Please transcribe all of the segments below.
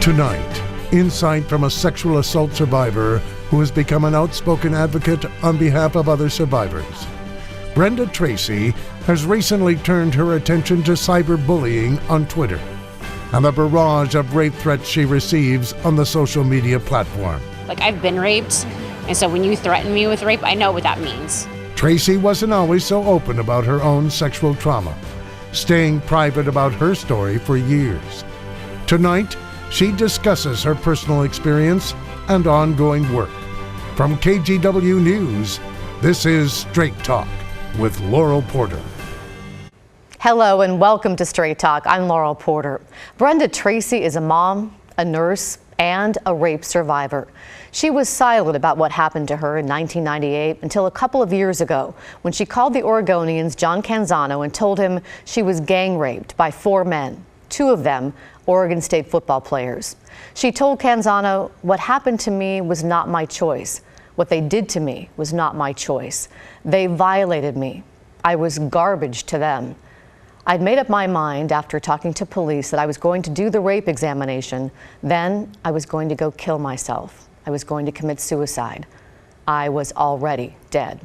Tonight, insight from a sexual assault survivor who has become an outspoken advocate on behalf of other survivors. Brenda Tracy has recently turned her attention to cyberbullying on Twitter and the barrage of rape threats she receives on the social media platform. Like, I've been raped, and so when you threaten me with rape, I know what that means. Tracy wasn't always so open about her own sexual trauma, staying private about her story for years. Tonight, she discusses her personal experience and ongoing work. From KGW News, this is Straight Talk with Laural Porter. Hello and welcome to Straight Talk. I'm Laural Porter. Brenda Tracy is a mom, a nurse, and a rape survivor. She was silent about what happened to her in 1998 until a couple of years ago when she called the Oregonian's John Canzano and told him she was gang raped by 4 men, 2 of them Oregon State football players. She told Canzano, "What happened to me was not my choice. What they did to me was not my choice. They violated me. I was garbage to them. I'd made up my mind after talking to police that I was going to do the rape examination. Then I was going to go kill myself. I was going to commit suicide. I was already dead."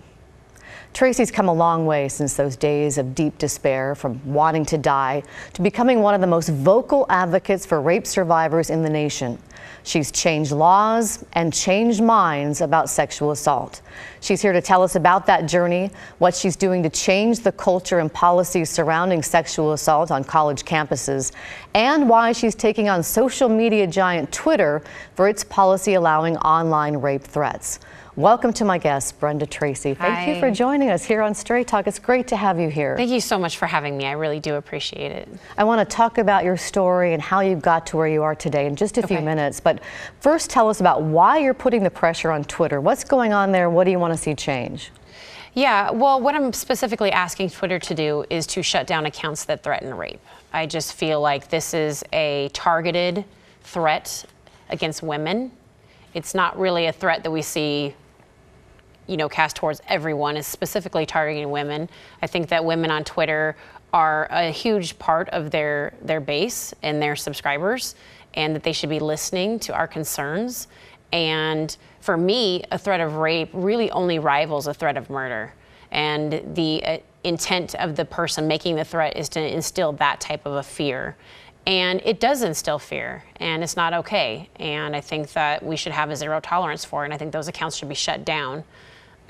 Tracy's come a long way since those days of deep despair, from wanting to die to becoming one of the most vocal advocates for rape survivors in the nation. She's changed laws and changed minds about sexual assault. She's here to tell us about that journey, what she's doing to change the culture and policies surrounding sexual assault on college campuses, and why she's taking on social media giant Twitter for its policy allowing online rape threats. Welcome to my guest, Brenda Tracy. Thank you for joining us here on Straight Talk. It's great to have you here. Thank you so much for having me. I really do appreciate it. I want to talk about your story and how you got to where you are today in just a few minutes. But first, tell us about why you're putting the pressure on Twitter. What's going on there? What do you want to see change? Yeah, well, what I'm specifically asking Twitter to do is to shut down accounts that threaten rape. I just feel like this is a targeted threat against women. It's not really a threat that we see, you know, cast towards everyone. Is specifically targeting women. I think that women on Twitter are a huge part of their base and their subscribers, and that they should be listening to our concerns. And for me, a threat of rape really only rivals a threat of murder. And the intent of the person making the threat is to instill that type of a fear. And it does instill fear, and it's not okay. And I think that we should have a zero tolerance for it, and I think those accounts should be shut down.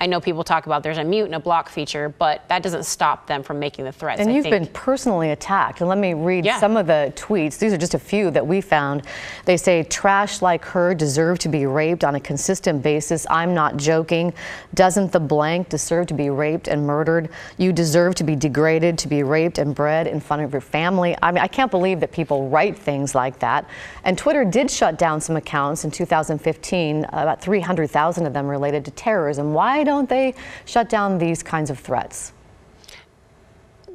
I know people talk about there's a mute and a block feature, but that doesn't stop them from making the threats. And you've been personally attacked. And let me read some of the tweets. These are just a few that we found. They say, "Trash like her deserve to be raped on a consistent basis. I'm not joking. Doesn't the blank deserve to be raped and murdered? You deserve to be degraded, to be raped and bred in front of your family." I mean, I can't believe that people write things like that. And Twitter did shut down some accounts in 2015, about 300,000 of them related to terrorism. Why don't they shut down these kinds of threats?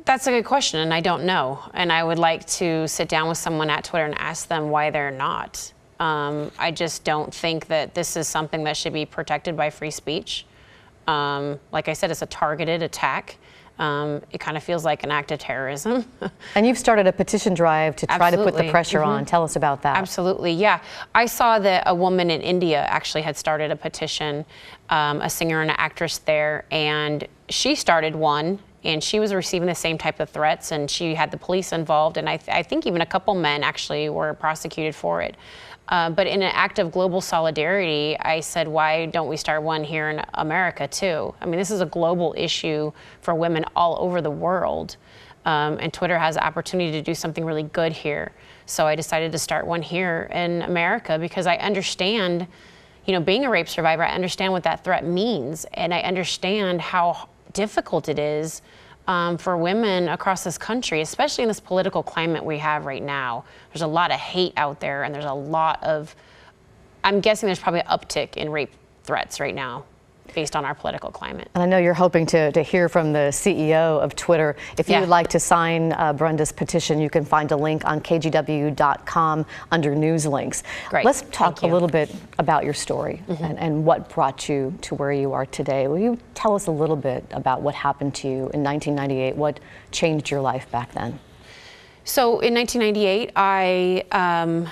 That's a good question, and I don't know. And I would like to sit down with someone at Twitter and ask them why they're not. I just don't think that this is something that should be protected by free speech. Like I said, it's a targeted attack. It kind of feels like an act of terrorism. And you've started a petition drive to try to put the pressure on. Tell us about that. Absolutely, yeah. I saw that a woman in India actually had started a petition, a singer and an actress there, and she started one, and she was receiving the same type of threats, and she had the police involved, and I think even a couple men actually were prosecuted for it. But in an act of global solidarity, I said, why don't we start one here in America too? I mean, this is a global issue for women all over the world. And Twitter has the opportunity to do something really good here. So I decided to start one here in America because I understand, you know, being a rape survivor, I understand what that threat means. And I understand how difficult it is for women across this country, especially in this political climate we have right now. There's a lot of hate out there, and there's a lot of, I'm guessing there's probably an uptick in rape threats right now based on our political climate. And I know you're hoping to hear from the CEO of Twitter. If you would like to sign Brenda's petition, you can find a link on kgw.com under news links. Great. Let's talk a little bit about your story and what brought you to where you are today. Will you tell us a little bit about what happened to you in 1998? What changed your life back then? So in 1998, I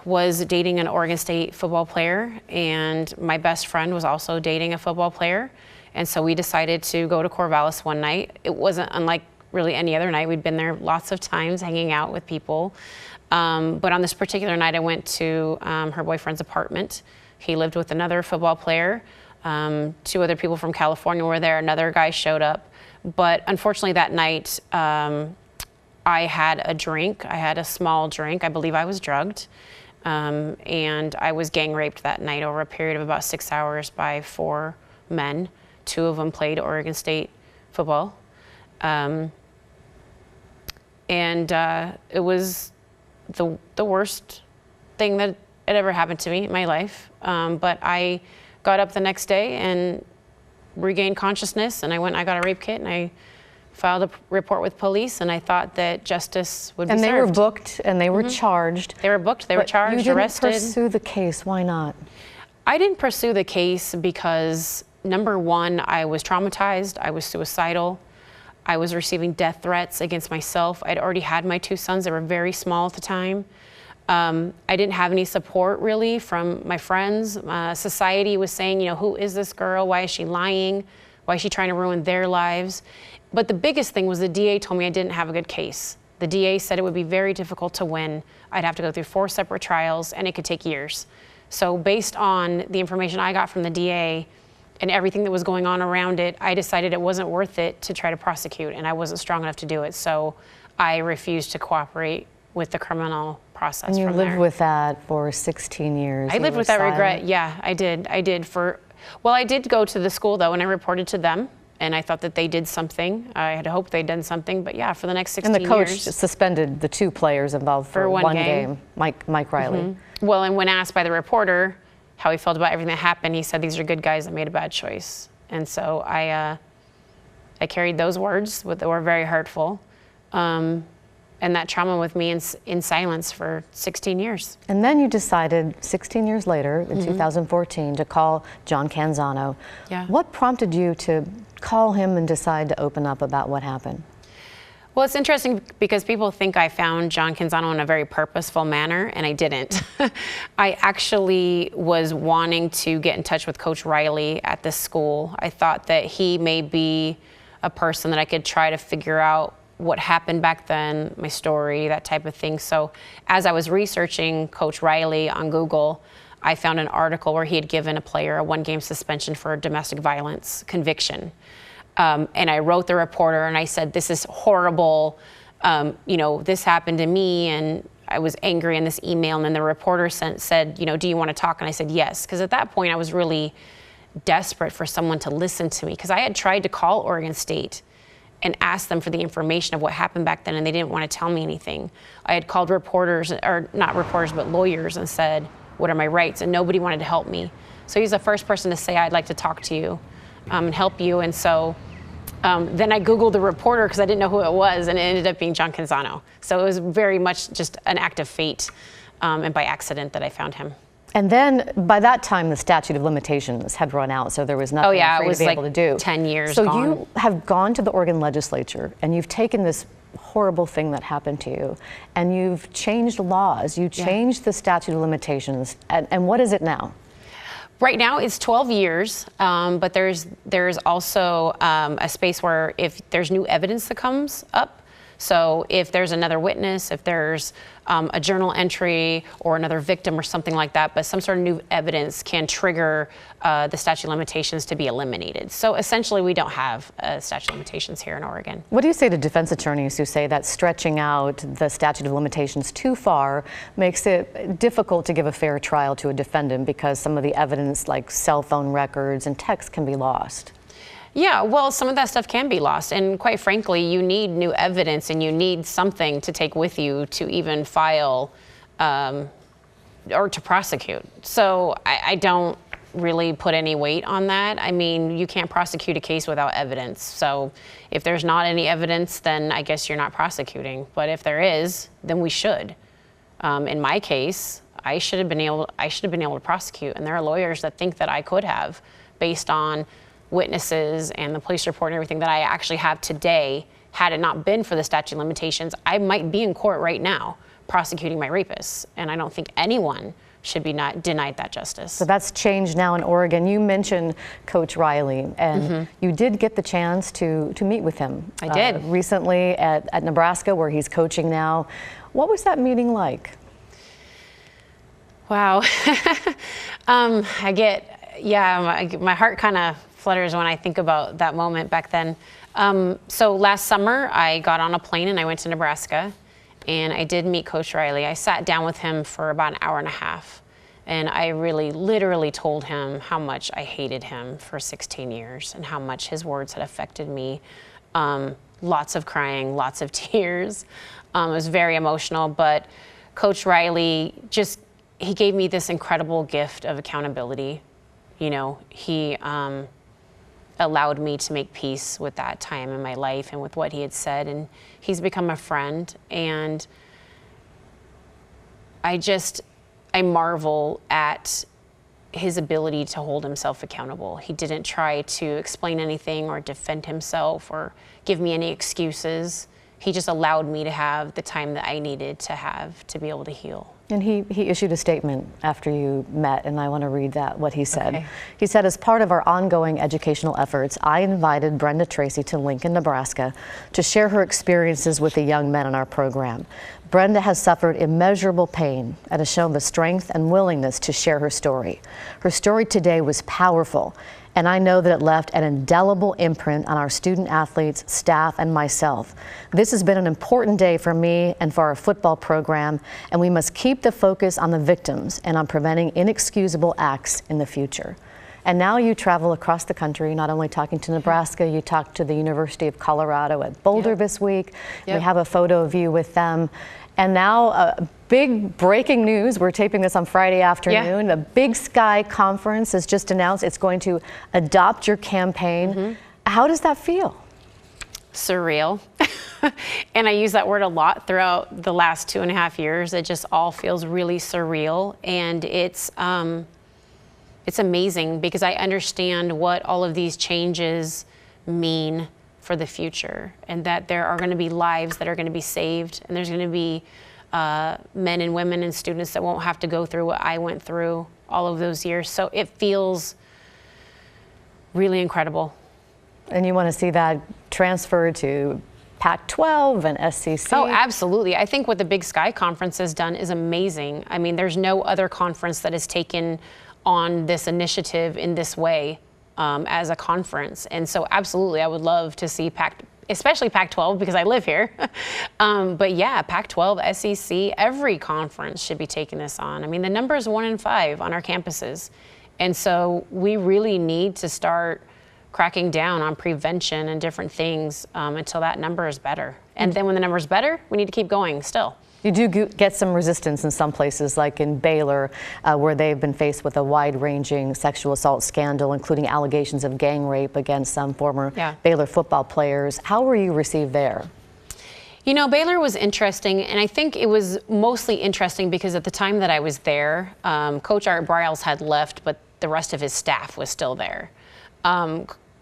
was dating an Oregon State football player, and my best friend was also dating a football player. And so we decided to go to Corvallis one night. It wasn't unlike really any other night. We'd been there lots of times hanging out with people. But on this particular night, I went to her boyfriend's apartment. He lived with another football player. 2 other people from California were there. Another guy showed up. But unfortunately that night, I had a drink. I had a small drink. I believe I was drugged. And I was gang raped that night over a period of about 6 hours by 4 men. 2 of them played Oregon State football. It was the worst thing that had ever happened to me in my life. But I got up the next day and regained consciousness, and I got a rape kit, and I filed a report with police, and I thought that justice would be served. And they were booked, and they were charged. They were booked, they were charged, arrested. You didn't pursue the case. Why not? I didn't pursue the case because, number one, I was traumatized. I was suicidal. I was receiving death threats against myself. I'd already had my 2 sons. They were very small at the time. I didn't have any support really from my friends. Society was saying, you know, who is this girl? Why is she lying? Why is she trying to ruin their lives? But the biggest thing was the DA told me I didn't have a good case. The DA said it would be very difficult to win. I'd have to go through 4 separate trials, and it could take years. So based on the information I got from the DA and everything that was going on around it, I decided it wasn't worth it to try to prosecute, and I wasn't strong enough to do it. So I refused to cooperate with the criminal process. And you lived with that for 16 years. I lived with that regret. Yeah, I did. I did I did go to the school though, and I reported to them, and I thought that they did something. I had hoped they'd done something, but yeah, for the next 16 years. And the coach suspended the 2 players involved for one game. Mike Riley. Well, and when asked by the reporter how he felt about everything that happened, he said, "These are good guys that made a bad choice." And so I carried those words that were very hurtful. And that trauma with me in silence for 16 years. And then you decided 16 years later, in 2014, to call John Canzano. Yeah. What prompted you to call him and decide to open up about what happened? Well, it's interesting because people think I found John Canzano in a very purposeful manner, and I didn't. I actually was wanting to get in touch with Coach Riley at the school. I thought that he may be a person that I could try to figure out what happened back then, my story, that type of thing. So as I was researching Coach Riley on Google, I found an article where he had given a player a 1-game suspension for a domestic violence conviction. And I wrote the reporter and I said, this is horrible. You know, this happened to me, and I was angry in this email. And then the reporter said, you know, do you want to talk? And I said, yes. Because at that point I was really desperate for someone to listen to me, because I had tried to call Oregon State and asked them for the information of what happened back then, and they didn't want to tell me anything. I had called reporters, or not reporters, but lawyers, and said, what are my rights? And nobody wanted to help me. So he's the first person to say, I'd like to talk to you and help you. And so then I Googled the reporter because I didn't know who it was, and it ended up being John Canzano. So it was very much just an act of fate and by accident that I found him. And then by that time, the statute of limitations had run out, so there was nothing for you to be able to do. 10 years So gone. you have gone to the Oregon legislature, and you've taken this horrible thing that happened to you, and you've changed laws. You changed the statute of limitations. And what is it now? Right now it's 12 years, but there's also a space where if there's new evidence that comes up, so if there's another witness, if there's a journal entry or another victim or something like that, but some sort of new evidence can trigger the statute of limitations to be eliminated. So essentially we don't have a statute of limitations here in Oregon. What do you say to defense attorneys who say that stretching out the statute of limitations too far makes it difficult to give a fair trial to a defendant because some of the evidence like cell phone records and texts can be lost? Yeah, well, some of that stuff can be lost, and quite frankly, you need new evidence and you need something to take with you to even file or to prosecute. So I don't really put any weight on that. I mean, you can't prosecute a case without evidence. So if there's not any evidence, then I guess you're not prosecuting. But if there is, then we should. In my case, I should have been able to prosecute, and there are lawyers that think that I could have, based on witnesses and the police report and everything that I actually have today. Had it not been for the statute of limitations, I might be in court right now prosecuting my rapists. And I don't think anyone should be not denied that justice. So that's changed now in Oregon. You mentioned Coach Riley, and you did get the chance to meet with him. I did. Recently at Nebraska, where he's coaching now. What was that meeting like? Wow. My heart kind of flutters when I think about that moment back then. So last summer, I got on a plane and I went to Nebraska, and I did meet Coach Riley. I sat down with him for about an hour and a half, and I really literally told him how much I hated him for 16 years and how much his words had affected me. Lots of crying, lots of tears. It was very emotional, but Coach Riley he gave me this incredible gift of accountability. You know, he allowed me to make peace with that time in my life and with what he had said, and he's become a friend. And I marvel at his ability to hold himself accountable. He didn't try to explain anything or defend himself or give me any excuses. He just allowed me to have the time that I needed to have to be able to heal. And he issued a statement after you met, and I want to read what he said. Okay. He said, as part of our ongoing educational efforts, I invited Brenda Tracy to Lincoln, Nebraska, to share her experiences with the young men in our program. Brenda has suffered immeasurable pain and has shown the strength and willingness to share her story. Her story today was powerful, and I know that it left an indelible imprint on our student athletes, staff, and myself. This has been an important day for me and for our football program, and we must keep the focus on the victims and on preventing inexcusable acts in the future. And now you travel across the country, not only talking to Nebraska, you talked to the University of Colorado at Boulder this week. We have a photo of you with them. And now big breaking news, we're taping this on Friday afternoon. The Big Sky Conference has just announced it's going to adopt your campaign. How does that feel? Surreal. And I use that word a lot throughout the last 2.5 years. It just all feels really surreal. And it's amazing because I understand what all of these changes mean for the future, and that there are going to be lives that are going to be saved, and there's going to be men and women and students that won't have to go through what I went through all of those years. So it feels really incredible. And you want to see that transferred to Pac-12 and SEC? Oh, absolutely. I think what the Big Sky Conference has done is amazing. I mean, there's no other conference that has taken on this initiative in this way as a conference. And so absolutely, I would love to see especially Pac-12 because I live here. But yeah, Pac-12, SEC, every conference should be taking this on. I mean, the number is 1 in 5 on our campuses. And so we really need to start cracking down on prevention and different things until that number is better. And then when the number is better, we need to keep going still. You do get some resistance in some places, like in Baylor, where they've been faced with a wide-ranging sexual assault scandal, including allegations of gang rape against some former Baylor football players. How were you received there? You know, Baylor was interesting, and I think it was mostly interesting because at the time that I was there, Coach Art Briles had left, but the rest of his staff was still there.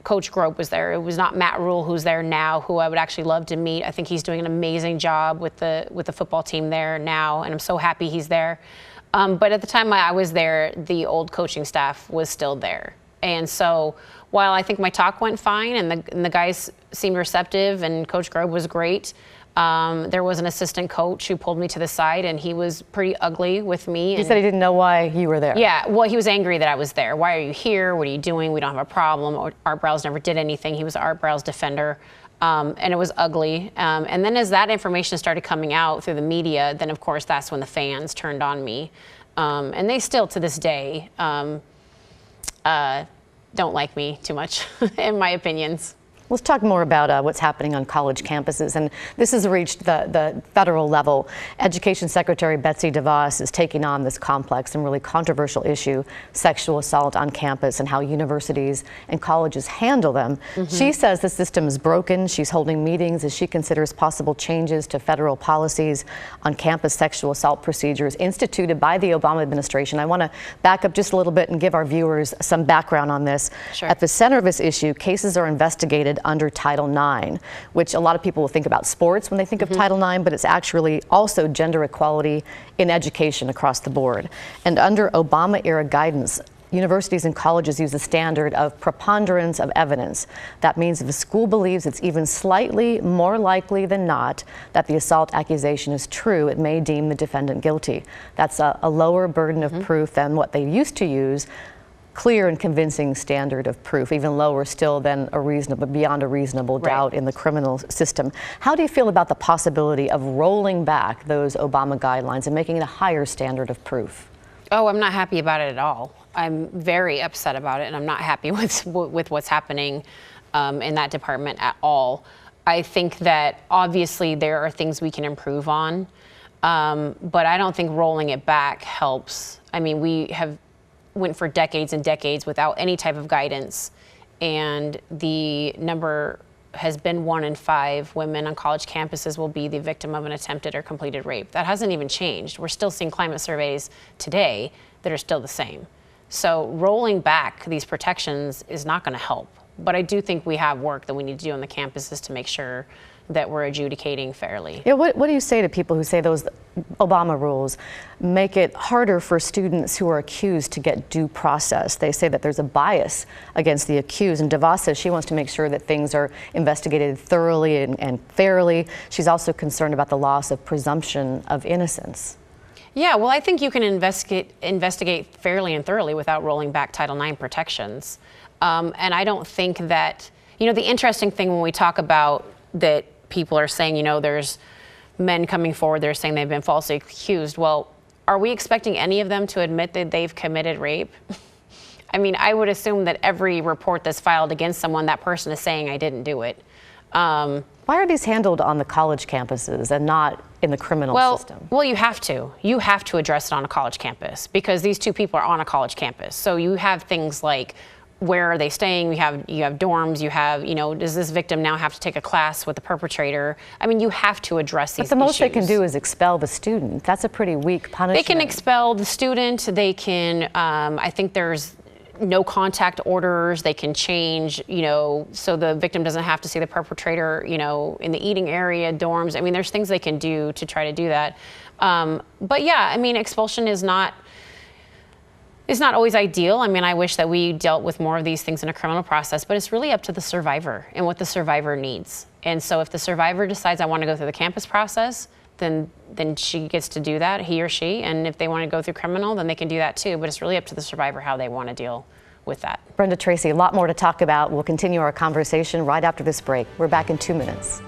Coach Grobe was there. It was not Matt Rule, who's there now, who I would actually love to meet. I think he's doing an amazing job with the football team there now, and I'm so happy he's there. But at the time I was there, the old coaching staff was still there. And so while I think my talk went fine and the guys seemed receptive and Coach Grobe was great, there was an assistant coach who pulled me to the side, and he was pretty ugly with me. He said he didn't know why you were there. Yeah, well, he was angry that I was there. Why are you here? What are you doing? We don't have a problem. Art Briles never did anything. He was Art Briles' defender, and it was ugly. And then as that information started coming out through the media, then of course that's when the fans turned on me. And they still, to this day, don't like me too much, in my opinions. Let's talk more about what's happening on college campuses. And this has reached the federal level. Education Secretary Betsy DeVos is taking on this complex and really controversial issue, sexual assault on campus and how universities and colleges handle them. She says the system is broken. She's holding meetings as she considers possible changes to federal policies on campus sexual assault procedures instituted by the Obama administration. I want to back up just a little bit and give our viewers some background on this. Sure. At the center of this issue, cases are investigated under Title IX, which a lot of people will think about sports when they think of Title IX, but it's actually also gender equality in education across the board. And under Obama-era guidance, universities and colleges use a standard of preponderance of evidence. That means if a school believes it's even slightly more likely than not that the assault accusation is true, it may deem the defendant guilty. That's a lower burden of proof than what they used to use. Clear and convincing standard of proof, even lower still than beyond a reasonable doubt in the criminal system. How do you feel about the possibility of rolling back those Obama guidelines and making it a higher standard of proof? Oh, I'm not happy about it at all. I'm very upset about it, and I'm not happy with what's happening in that department at all. I think that obviously there are things we can improve on, but I don't think rolling it back helps. I mean, we have went for decades and decades without any type of guidance, and the number has been 1 in 5 women on college campuses will be the victim of an attempted or completed rape. That hasn't even changed. We're still seeing climate surveys today that are still the same. So rolling back these protections is not going to help. But I do think we have work that we need to do on the campuses to make sure that we're adjudicating fairly. Yeah, what do you say to people who say those Obama rules make it harder for students who are accused to get due process? They say that there's a bias against the accused, and DeVos says she wants to make sure that things are investigated thoroughly and fairly. She's also concerned about the loss of presumption of innocence. Yeah, well, I think you can investigate fairly and thoroughly without rolling back Title IX protections. And I don't think that, the interesting thing when we talk about that people are saying, there's men coming forward, they're saying they've been falsely accused. Well, are we expecting any of them to admit that they've committed rape? I mean, I would assume that every report that's filed against someone, that person is saying I didn't do it. Why are these handled on the college campuses and not in the criminal system? Well, you have to. You have to address it on a college campus because these two people are on a college campus. So you have things like, where are they staying? You have dorms. You have, does this victim now have to take a class with the perpetrator? I mean, you have to address these issues. But the most they can do is expel the student. That's a pretty weak punishment. They can expel the student. They can, I think there's no contact orders. They can change, so the victim doesn't have to see the perpetrator, in the eating area, dorms. I mean, there's things they can do to try to do that. But yeah, I mean, expulsion is not always ideal. I mean, I wish that we dealt with more of these things in a criminal process, but it's really up to the survivor and what the survivor needs. And so if the survivor decides I want to go through the campus process, then she gets to do that, he or she. And if they want to go through criminal, then they can do that too. But it's really up to the survivor how they want to deal with that. Brenda Tracy, a lot more to talk about. We'll continue our conversation right after this break. We're back in 2 minutes.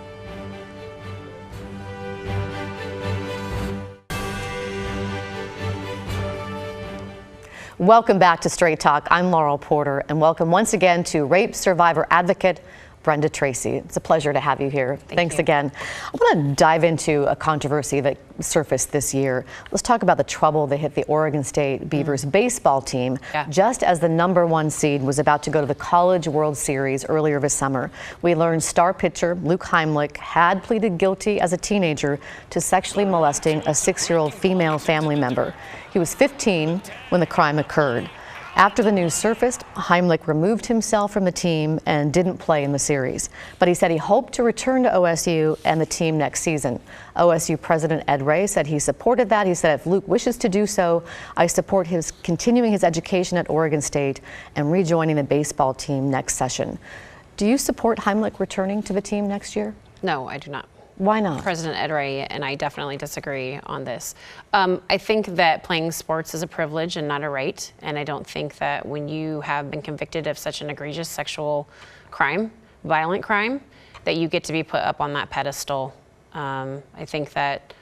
Welcome back to Straight Talk. I'm Laural Porter, and welcome once again to rape survivor advocate Brenda Tracy. It's a pleasure to have you here. Thanks again. I want to dive into a controversy that surfaced this year. Let's talk about the trouble that hit the Oregon State Beavers baseball team just as the #1 seed was about to go to the College World Series earlier this summer. We learned star pitcher Luke Heimlich had pleaded guilty as a teenager to sexually molesting a 6-year-old female family member. He was 15 when the crime occurred. After the news surfaced, Heimlich removed himself from the team and didn't play in the series. But he said he hoped to return to OSU and the team next season. OSU President Ed Ray said he supported that. He said, if Luke wishes to do so, I support his continuing his education at Oregon State and rejoining the baseball team next session. Do you support Heimlich returning to the team next year? No, I do not. Why not? President Ed Ray and I definitely disagree on this. I think that playing sports is a privilege and not a right. And I don't think that when you have been convicted of such an egregious sexual crime, violent crime, that you get to be put up on that pedestal. I think that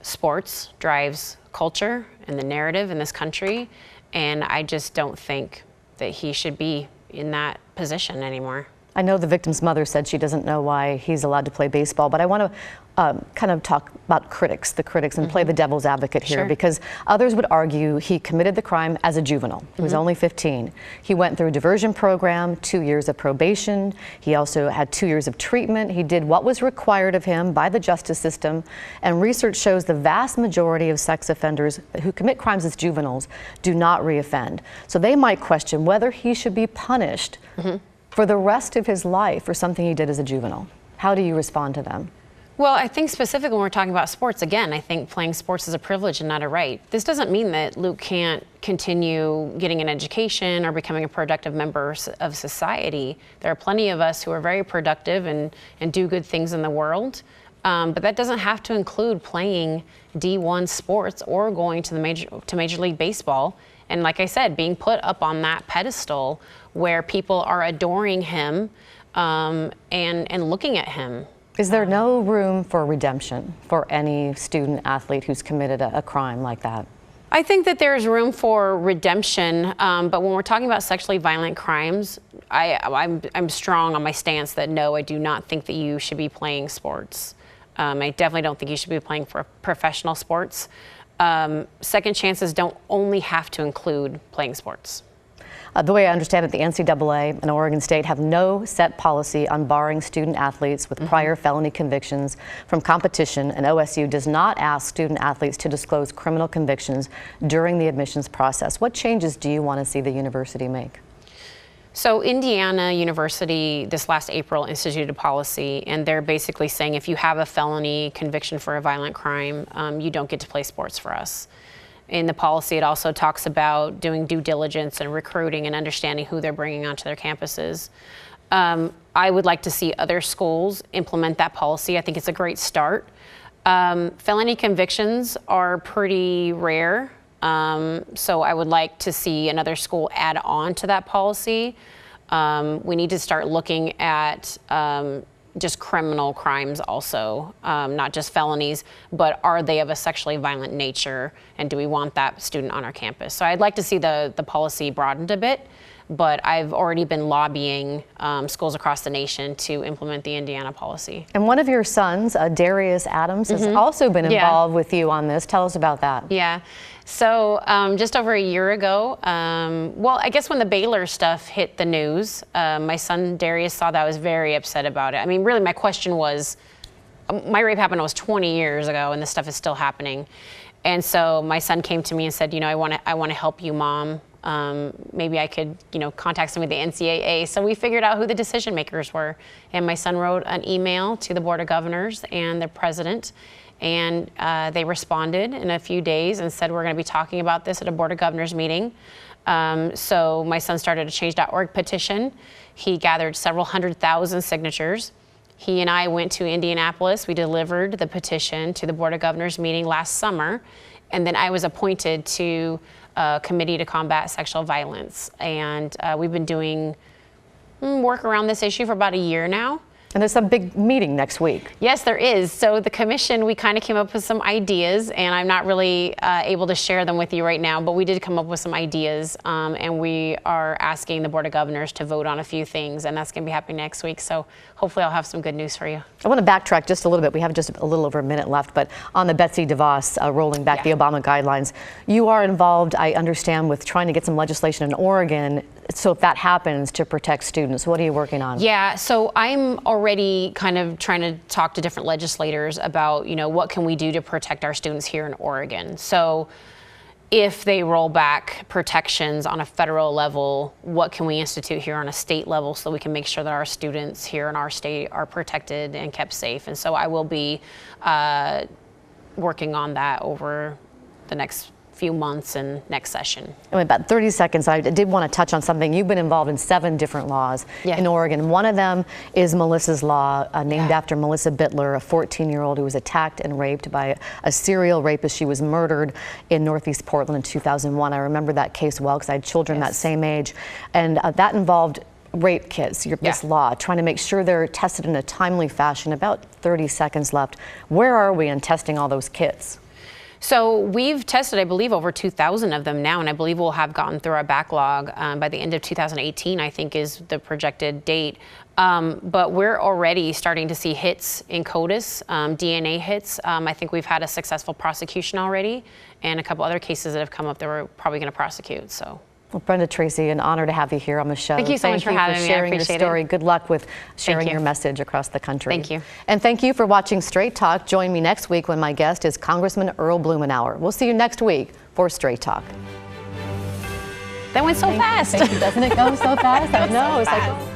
sports drives culture and the narrative in this country. And I just don't think that he should be in that position anymore. I know the victim's mother said she doesn't know why he's allowed to play baseball, but I want to kind of talk about the critics, and play the devil's advocate here, because others would argue he committed the crime as a juvenile. He was only 15. He went through a diversion program, 2 years of probation. He also had 2 years of treatment. He did what was required of him by the justice system, and research shows the vast majority of sex offenders who commit crimes as juveniles do not reoffend. So they might question whether he should be punished for the rest of his life for something he did as a juvenile. How do you respond to them? Well, I think specifically when we're talking about sports, again, I think playing sports is a privilege and not a right. This doesn't mean that Luke can't continue getting an education or becoming a productive member of society. There are plenty of us who are very productive and do good things in the world, but that doesn't have to include playing D1 sports or going to Major League Baseball. And like I said, being put up on that pedestal where people are adoring him and looking at him. Is there no room for redemption for any student athlete who's committed a crime like that? I think that there's room for redemption, but when we're talking about sexually violent crimes, I'm strong on my stance that no, I do not think that you should be playing sports. I definitely don't think you should be playing for professional sports. Second chances don't only have to include playing sports. The way I understand it, the NCAA and Oregon State have no set policy on barring student athletes with prior felony convictions from competition, and OSU does not ask student athletes to disclose criminal convictions during the admissions process. What changes do you want to see the university make? So Indiana University this last April instituted a policy, and they're basically saying if you have a felony conviction for a violent crime, you don't get to play sports for us. In the policy, it also talks about doing due diligence and recruiting and understanding who they're bringing onto their campuses. I would like to see other schools implement that policy. I think it's a great start. Felony convictions are pretty rare, so I would like to see another school add on to that policy. We need to start looking at just criminal crimes also, not just felonies, but are they of a sexually violent nature, and do we want that student on our campus? So I'd like to see the policy broadened a bit, but I've already been lobbying schools across the nation to implement the Indiana policy. And one of your sons, Darius Adams, has also been involved with you on this. Tell us about that. Yeah. So just over a year ago, well, I guess when the Baylor stuff hit the news, my son Darius saw that. I was very upset about it. I mean, really, my question was, my rape happened almost 20 years ago, and this stuff is still happening. And so my son came to me and said, you know, I want to help you, Mom. Maybe I could, you know, contact some of the NCAA. So we figured out who the decision makers were. And my son wrote an email to the Board of Governors and the president. And they responded in a few days and said, we're going to be talking about this at a Board of Governors meeting. So my son started a change.org petition. He gathered several 100,000 signatures. He and I went to Indianapolis. We delivered the petition to the Board of Governors meeting last summer. And then I was appointed to a committee to combat sexual violence. And we've been doing work around this issue for about a year now. And there's a big meeting next week. Yes, there is. So the commission, we kind of came up with some ideas, and I'm not really able to share them with you right now, but we did come up with some ideas, and we are asking the Board of Governors to vote on a few things, and that's going to be happening next week. So hopefully I'll have some good news for you. I want to backtrack just a little bit. We have just a little over a minute left, but on the Betsy DeVos rolling back the Obama guidelines, you are involved, I understand, with trying to get some legislation in Oregon. So if that happens, to protect students, what are you working on? Yeah, so I'm already kind of trying to talk to different legislators about, you know, what can we do to protect our students here in Oregon. So if they roll back protections on a federal level, what can we institute here on a state level so we can make sure that our students here in our state are protected and kept safe? And so I will be working on that over the next few months and next session. In about 30 seconds, I did want to touch on something. You've been involved in 7 different laws in Oregon. One of them is Melissa's Law, named after Melissa Bittler, a 14-year-old who was attacked and raped by a serial rapist. She was murdered in Northeast Portland in 2001. I remember that case well because I had children that same age. And that involved rape kits, this law, trying to make sure they're tested in a timely fashion. About 30 seconds left. Where are we in testing all those kits? So we've tested, I believe, over 2,000 of them now, and I believe we'll have gotten through our backlog by the end of 2018, I think is the projected date. But we're already starting to see hits in CODIS, DNA hits. I think we've had a successful prosecution already, and a couple other cases that have come up that we're probably going to prosecute. So. Well, Brenda Tracy, an honor to have you here on the show. Thank you so much for having me. I sharing your story. it. Good luck with sharing your message across the country. Thank you. And thank you for watching Straight Talk. Join me next week when my guest is Congressman Earl Blumenauer. We'll see you next week for Straight Talk. That went so fast. Doesn't it go so fast? I know. It's like.